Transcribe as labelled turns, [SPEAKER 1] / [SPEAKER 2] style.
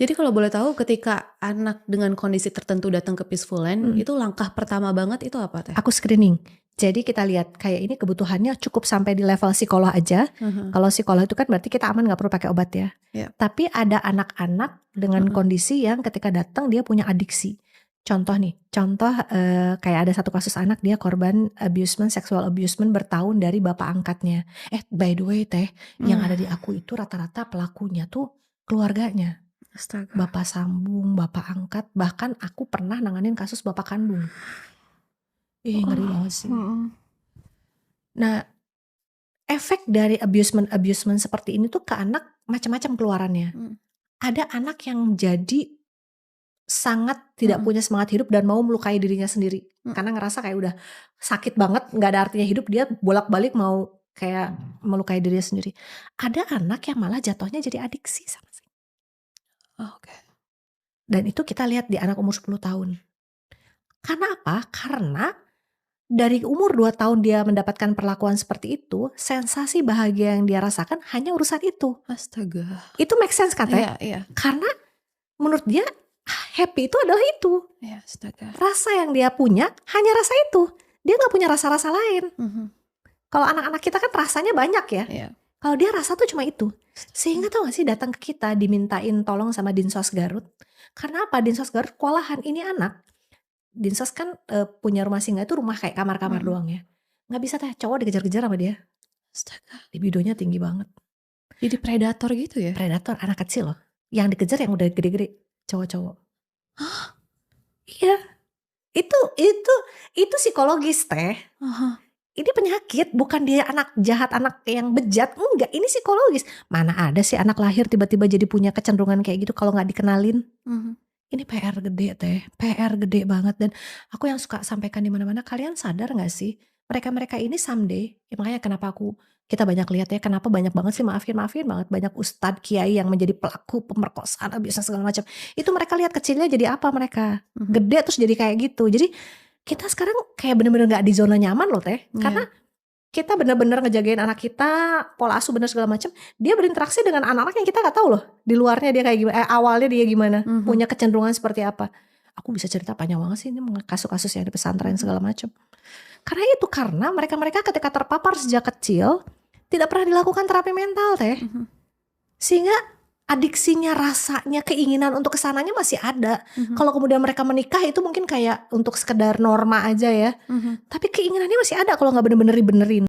[SPEAKER 1] Jadi kalau boleh tahu ketika anak dengan kondisi tertentu datang ke Peaceful Land, itu langkah pertama banget itu apa Teh?
[SPEAKER 2] Aku screening. Jadi kita lihat kayak ini kebutuhannya cukup sampai di level psikolog aja. Kalau psikolog itu kan berarti kita aman gak perlu pakai obat ya. Tapi ada anak-anak dengan kondisi yang ketika datang dia punya adiksi. Contoh kayak ada satu kasus anak dia korban sexual abusement bertahun dari bapak angkatnya. By the way Teh, yang ada di aku itu rata-rata pelakunya tuh keluarganya.
[SPEAKER 1] Astaga.
[SPEAKER 2] Bapak sambung, bapak angkat, bahkan aku pernah nanganin kasus bapak kandung. Ngeri banget sih. Nah, efek dari abusement seperti ini tuh ke anak macam-macam keluarannya. Ada anak yang jadi sangat tidak punya semangat hidup dan mau melukai dirinya sendiri. Karena ngerasa kayak udah sakit banget, gak ada artinya hidup, dia bolak-balik mau kayak melukai dirinya sendiri. Ada anak yang malah jatuhnya jadi adiksi sama sih.
[SPEAKER 1] Oke.
[SPEAKER 2] Dan itu kita lihat di anak umur 10 tahun. Karena apa? Karena dari umur 2 tahun dia mendapatkan perlakuan seperti itu, sensasi bahagia yang dia rasakan hanya urusan itu.
[SPEAKER 1] Astaga.
[SPEAKER 2] Itu make sense kan Teh?
[SPEAKER 1] Iya.
[SPEAKER 2] Karena menurut dia happy itu adalah itu.
[SPEAKER 1] Iya, astaga.
[SPEAKER 2] Rasa yang dia punya hanya rasa itu. Dia gak punya rasa-rasa lain. Kalau anak-anak kita kan rasanya banyak ya.
[SPEAKER 1] Iya.
[SPEAKER 2] Kalau dia rasa tuh cuma itu. Sehingga tau gak sih datang ke kita dimintain tolong sama Dinsos Garut. Karena apa? Dinsos Garut kewalahan ini anak. Dinsos kan punya rumah singgah itu rumah kayak kamar-kamar doang ya. Gak bisa Teh, cowok dikejar-kejar sama dia.
[SPEAKER 1] Astaga.
[SPEAKER 2] Libidonya tinggi banget.
[SPEAKER 1] Jadi predator gitu ya?
[SPEAKER 2] Predator, anak kecil loh. Yang dikejar yang udah gede-gede, cowok-cowok.
[SPEAKER 1] Hah?
[SPEAKER 2] Iya. Itu psikologis Teh. Ini penyakit, bukan dia anak jahat, anak yang bejat. Enggak, ini psikologis. Mana ada sih anak lahir tiba-tiba jadi punya kecenderungan kayak gitu kalau gak dikenalin. Ini PR gede Teh, PR gede banget. Dan aku yang suka sampaikan di mana-mana, kalian sadar gak sih mereka-mereka ini someday, makanya kenapa kita banyak lihat ya, kenapa banyak banget sih maafin banget banyak ustadz kiai yang menjadi pelaku pemerkosaan, abis segala macam. Itu mereka lihat kecilnya jadi apa mereka, gede terus jadi kayak gitu. Jadi kita sekarang kayak bener-bener gak di zona nyaman loh Teh, karena kita bener-bener ngejagain anak kita, pola asuh bener segala macam. Dia berinteraksi dengan anak-anak yang kita gak tahu loh di luarnya dia kayak gimana, awalnya dia gimana, punya kecenderungan seperti apa. Aku bisa cerita panjang banget sih ini kasus-kasus yang di pesantren segala macam. Karena mereka ketika terpapar sejak kecil tidak pernah dilakukan terapi mental Teh. Sehingga adiksinya, rasanya, keinginan untuk kesananya masih ada. Kalau kemudian mereka menikah itu mungkin kayak untuk sekedar norma aja ya. Tapi keinginannya masih ada kalau gak bener-bener dibenerin.